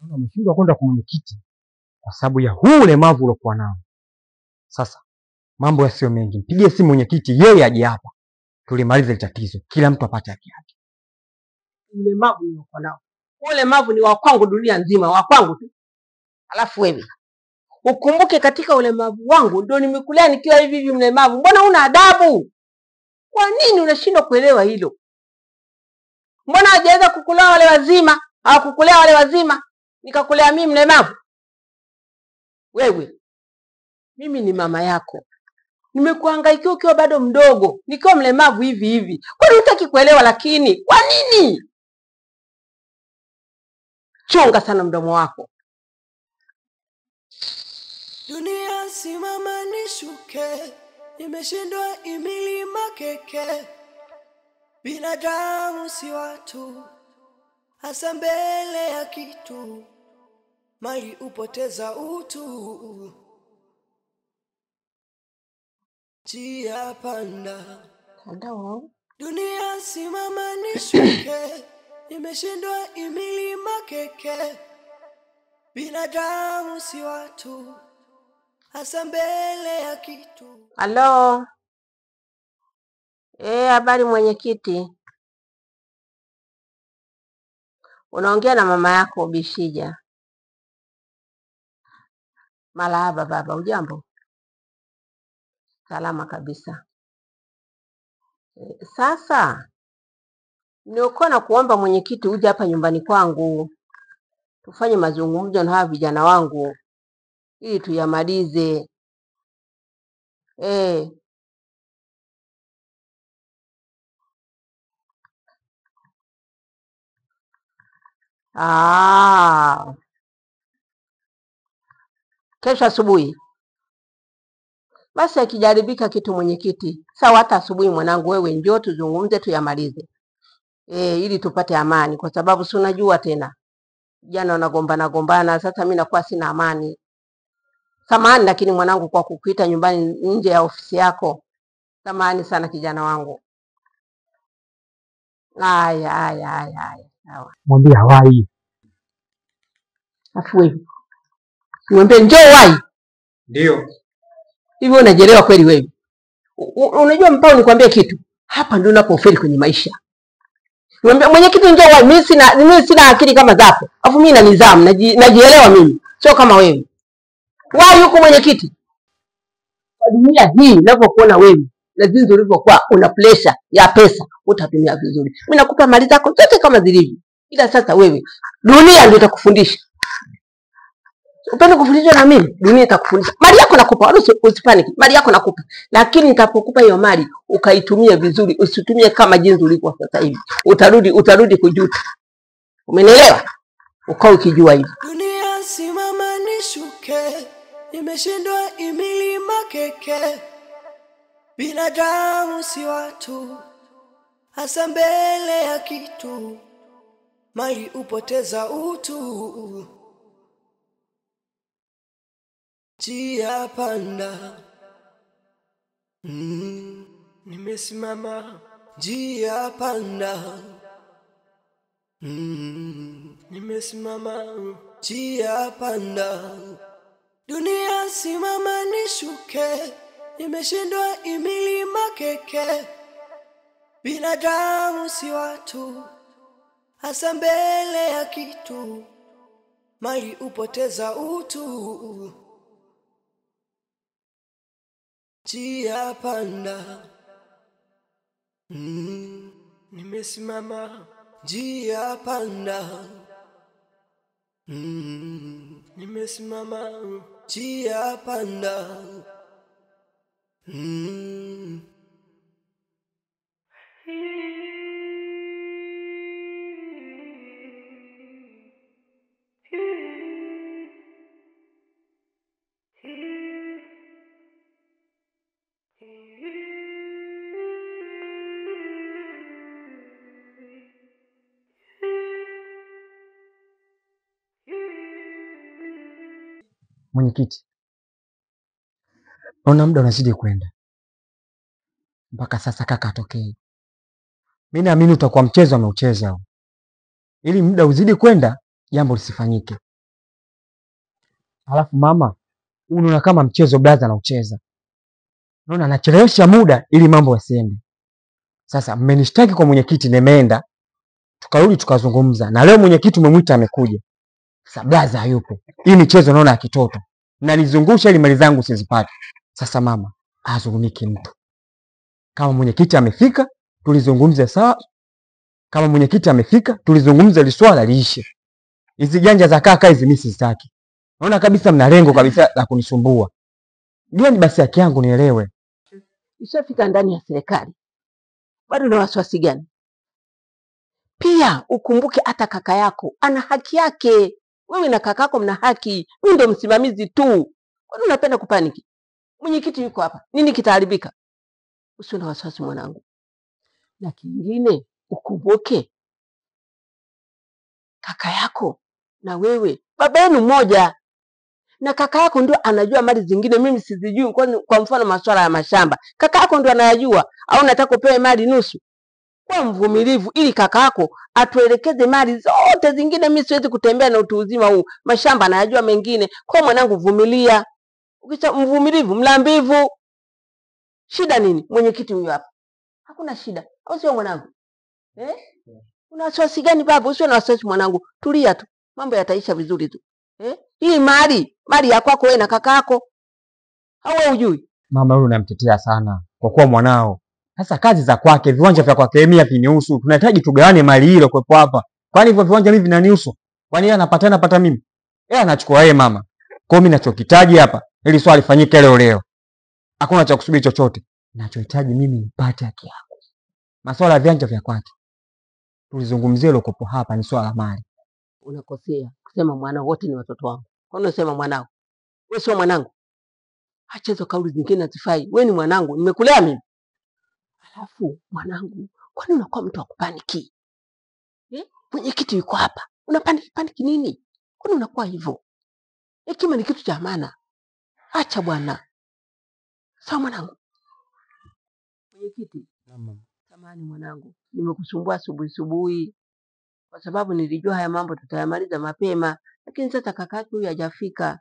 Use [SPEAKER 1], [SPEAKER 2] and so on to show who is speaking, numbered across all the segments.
[SPEAKER 1] Naona umeshindwa kwenda kwa mwenyekiti kwa sababu ya huu ulemavu uliokuwa nao. Sasa mambo yasiyo mengi, mpigie simu mwenyekiti, yeye aje hapa tulimalize tatizo, kila mtu apate haki yake.
[SPEAKER 2] Ulemavu niliokuwa nao, ulemavu ni wa kwangu dunia nzima, wa kwangu tu. Alafu wewe ukumbuke katika ulemavu wangu ndio nimekulea nikiwa hivi hivi mlemavu. Mbona una adabu? Kwa nini unashindwa kuelewa hilo? Mbona hajaweza kukulea wale wazima, hawakukulea wale wazima, nikakulea mimi mlemavu? Wewe, mimi ni mama yako. Nimekuhangaikia ukiwa bado mdogo, nikiwa mlemavu hivi hivi. Kwa nini hutaki kuelewa lakini? Kwa nini? Chunga sana mdomo wako.
[SPEAKER 3] Dunia simama nishuke, nimeshindwa imilima keke. Binadamu si watu, hasa mbele ya kitu, mali upoteza utu. Njia panda, dunia simama nishuke, nimeshindwa imilima keke. Binadamu si watu, hasa mbele ya kitu.
[SPEAKER 2] Halo. Habari mwenyekiti. Unaongea na mama yako Bishija. Malahaba baba, ujambo? Salama kabisa. Sasa nilikuwa na kuomba mwenyekiti uje hapa nyumbani kwangu tufanye mazungumzo na hawa vijana wangu ili tuyamalize. Kesho asubuhi. Basi akijaribika kitu mwenyekiti, sawa, hata asubuhi mwanangu, wewe njoo tuzungumze tuyamalize. Ili tupate amani, kwa sababu si unajua tena jana wanagombana, sasa mimi nakuwa sina amani. Samahani lakini mwanangu kwa kukuita nyumbani nje ya ofisi yako. Samahani sana kijana wangu. Haya. Sawa.
[SPEAKER 1] Mwambie hawai.
[SPEAKER 2] Afu wewe. Mwambie njoo wai.
[SPEAKER 1] Ndio.
[SPEAKER 2] Hivi unajielewa kweli wewe? Unajua mpao nikwambie kitu. Hapa ndio unapofeli kwenye maisha. Mwambie mwenyekiti njoo wai, mimi sina akili kama zako. Afu mimi na nidhamu, najielewa mimi. Sio kama wewe. Wai huko mwenyekiti. Kwa dunia hii ninapokuona wewe na jinsi ulivyokuwa una pressure ya pesa, utatumia vizuri. Mimi nakupa mali zako zote kama zilivyo. Ila sasa wewe dunia ndio itakufundisha. Upende kufundishwa na mimi, dunia itakufundisha. Mali yako nakupa, wala usipanic. Mali yako nakupa. Lakini nitapokupa hiyo mali ukaitumia vizuri, usitumie kama jinsi ulivyo sasa hivi. Utarudi kujuta. Umenielewa? Ukao ukijua hivi.
[SPEAKER 3] Dunia simama nishuke, nimeshindwa imilima keke. Binadamu si watu, hasa mbele ya kitu, mali upoteza utu. Njia panda, nimesimama. Njia panda, nimesimama. Njia panda, dunia simama nishuke, nimeshindwa imilima keke. Binadamu si watu, hasa mbele ya kitu, mali upoteza utu. Njia panda, nimesimama. Njia panda, nimesimama. Njia panda,
[SPEAKER 1] Mwenyekiti, naona muda unazidi kwenda. Mpaka sasa kaka atokee. Mimi naamini utakuwa mchezo ameucheza. Ili muda uzidi kwenda, jambo lisifanyike. Halafu mama, unaona kama mchezo blaza anaucheza. Unaona anachelewesha muda ili mambo yasiende. Sasa mmenishtaki kwa mwenyekiti, nimeenda. Tukarudi tukazungumza. Na leo mwenyekiti umemwita amekuja. Sasa blaza hayupo. Hii michezo naona ya kitoto. Mnanizungusha ili mali zangu sizipate. Sasa mama, azungumiki mtu. Kama mwenyekiti amefika, tulizungumze sawa. Kama mwenyekiti amefika, tulizungumze ile swala liishe. Hizi janja za kaka hizi mimi sizitaki. Naona kabisa mna lengo kabisa la kunisumbua. Jioni basi haki yangu nielewe.
[SPEAKER 2] Ishafika ndani ya serikali. Bado na wasiwasi gani? Pia ukumbuke hata kaka yako ana haki yake. Wewe na kaka yako mna haki. Mimi ndo msimamizi tu. Kwani unapenda kupaniki? Mwenyekiti yuko hapa. Nini kitaharibika? Usiwe na wasiwasi mwanangu. Na kingine ukumbuke kaka yako na wewe baba yenu mmoja. Na kaka yako ndio anajua mali zingine mimi sizijui. Kwa mfano masuala ya mashamba. Kaka yako ndio anayajua. Au nataka upewe mali nusu? Kwa mvumilivu ili kaka yako atuelekeze mali zote zingine. Mimi siwezi kutembea na utu uzima huu. Mashamba anayajua mengine. Kwa mwanangu vumilia. Ukisha mvumilivu mlambivu. Shida nini? Mwenyekiti huyu hapa. Hakuna shida. Au sio mwanangu? Una wasiwasi gani baba? Usiwe na wasiwasi mwanangu. Tulia tu. Mambo yataisha vizuri tu. Hii mali ya kwako wewe na kaka yako. Au wewe hujui?
[SPEAKER 1] Mama wewe unamtetea sana kwa kuwa mwanao. Sasa kazi za kwake, viwanja vya kwake mimi vinihusu. Tunahitaji tugawane mali hilo kwepo hapa. Kwani hivyo viwanja mimi vinanihusu? Kwani yeye anapata mimi? Yeye anachukua yeye mama. Kwa hiyo mimi ninachokitaji hapa ili swali lifanyike leo. Hakuna cha kusubiri chochote. Ninachohitaji mimi nipate haki yangu. Masuala ya viwanja vya kwake tulizungumzia hilo kopo hapa, ni swala la mali.
[SPEAKER 2] Unakosea kusema mwanao, wote ni watoto wangu. Kwa nini unasema mwanao? Wewe sio mwanangu. Acha hizo kauli zingine hazifai. Wewe ni mwanangu, nimekulea mimi. Alafu mwanangu, kwa nini unakuwa mtu wa kupaniki? Mwenyekiti yuko hapa. Unapaniki nini? Kwa nini unakuwa hivyo? Hekima ni kitu cha maana. Acha bwana. Sawa mwanangu. Mwenyekiti. Samahani mwanangu. Nimekusumbua asubuhi. Kwa sababu nilijua haya mambo tutayamaliza mapema. Lakini sasa kakake huyu hajafika.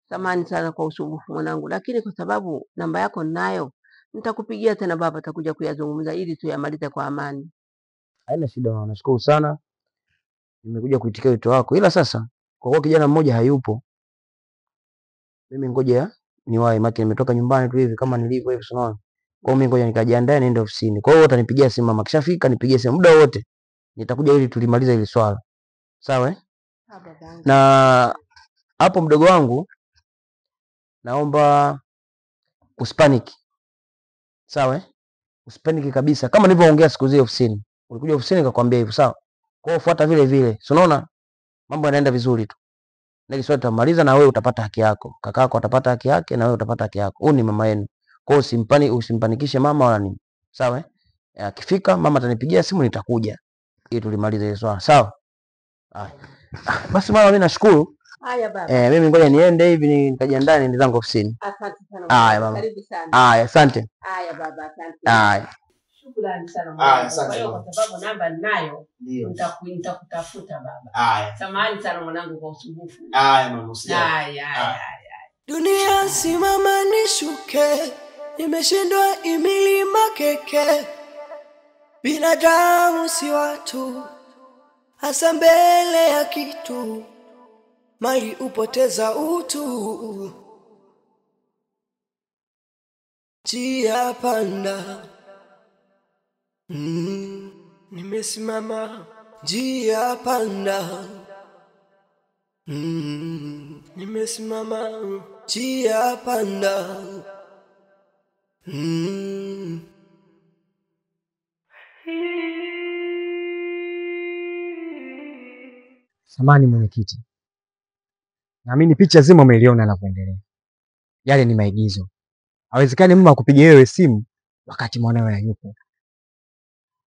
[SPEAKER 2] Samahani sana kwa usumbufu mwanangu. Lakini kwa sababu namba yako ninayo, nitakupigia tena baba, atakuja kuyazungumza ili tuyamalize kwa amani.
[SPEAKER 4] Haina shida, nashukuru sana. Nimekuja kuitikia wito wako. Ila sasa kwa kuwa kijana mmoja hayupo, mimi ngoja niwahi, maki nimetoka nyumbani tu hivi kama nilivyo hivi unaona. Kwa hiyo mimi ngoja nikajiandae niende ofisini. Kwa hiyo utanipigia simu mama, kishafika nipigie simu muda wote. Nitakuja ili tulimalize hili swala. Sawa Na hapo mdogo wangu naomba usipaniki. Sawa Usipaniki kabisa. Kama nilivyoongea siku zile ofisini. Ulikuja ofisini nikakwambia hivyo, sawa? Kwa hiyo fuata vile vile. Si unaona? Mambo yanaenda vizuri tu. Na hili swali tutamaliza na wewe utapata haki yako. Kaka yako atapata haki yake na wewe utapata haki yako. Huyu ni mama yenu. Kwa hiyo usimpanikishe mama wala nini. Sawa Akifika mama atanipigia simu nitakuja ili tulimalize hili swala. Sawa? Basi mama mimi nashukuru.
[SPEAKER 2] Haya baba.
[SPEAKER 4] Mimi ngoja niende hivi nikajiandae niende zangu ofisini.
[SPEAKER 2] Asante sana.
[SPEAKER 4] Haya mama.
[SPEAKER 2] Karibu sana.
[SPEAKER 4] Haya asante.
[SPEAKER 2] Haya baba, asante.
[SPEAKER 4] Haya.
[SPEAKER 2] Shukrani sana mwanangu. Kwa hiyo kwa sababu namba ninayo, nitakutafuta baba.
[SPEAKER 4] Haya.
[SPEAKER 2] Samahani sana mwanangu kwa usumbufu.
[SPEAKER 4] Haya mama usijali.
[SPEAKER 2] Haya.
[SPEAKER 3] Dunia simama nishuke, nimeshindwa imilima keke. Binadamu si watu, hasa mbele ya kitu, mali upoteza utu. Njia panda, nimesimama. Njia panda, nimesimama. Njia panda,
[SPEAKER 1] Samahani mwenyekiti. Naamini picha zima umeiona ninavyoendelea. Yale ni maigizo. Hawezekani mama akupigie wewe simu wakati mwanawe hayupo.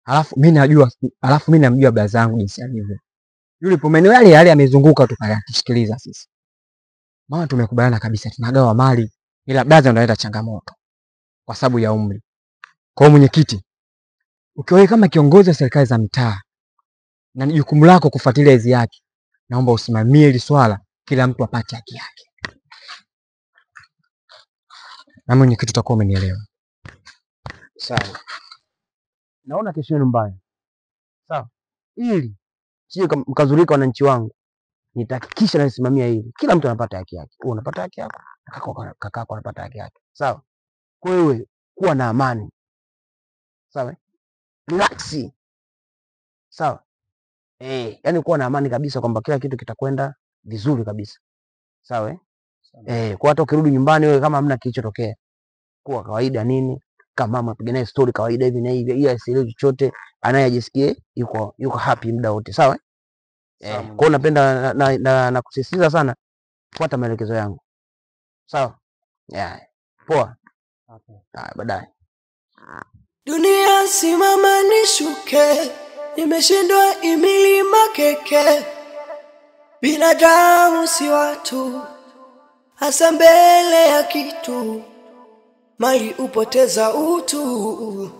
[SPEAKER 1] Alafu mimi namjua baba zangu jinsi alivyo. Yule pomeno yale amezunguka tu pale atusikiliza sisi. Mama tumekubaliana kabisa tunagawa mali, ila baba ndo analeta changamoto kwa sababu ya umri. Kwa hiyo mwenyekiti, ukiwa kama kiongozi wa serikali za mtaa na ni jukumu lako kufuatilia hizi haki, naomba usimamie hili swala, kila mtu apate haki yake. na mwenyekiti utakuwa umenielewa.
[SPEAKER 4] Sawa. Naona kesho yenu mbaya. Sawa. Ili sije mkazurika wananchi wangu. Nitahakikisha nasimamia hili. Kila mtu anapata haki yake. Wewe unapata haki yako, kakako anapata haki yake. Sawa? Kwa wewe kuwa na amani. Sawa? Relax. Sawa? Yani kuwa na amani kabisa kwamba kila kitu kitakwenda vizuri kabisa. Sawa? Kwa hata ukirudi nyumbani wewe kama hamna kilichotokea. Kuwa kawaida nini? Kama mama piga naye story kawaida hivi na hivi, ili asielewe chochote, anayejisikie yuko happy muda wote. Sawa? Kwa hiyo napenda na kusisitiza sana fuata maelekezo yangu. Sawa? Poa. Baadaye.
[SPEAKER 3] Dunia simama nishuke, nimeshindwa imilima keke. Binadamu si watu, hasa mbele ya kitu, mali upoteza utu.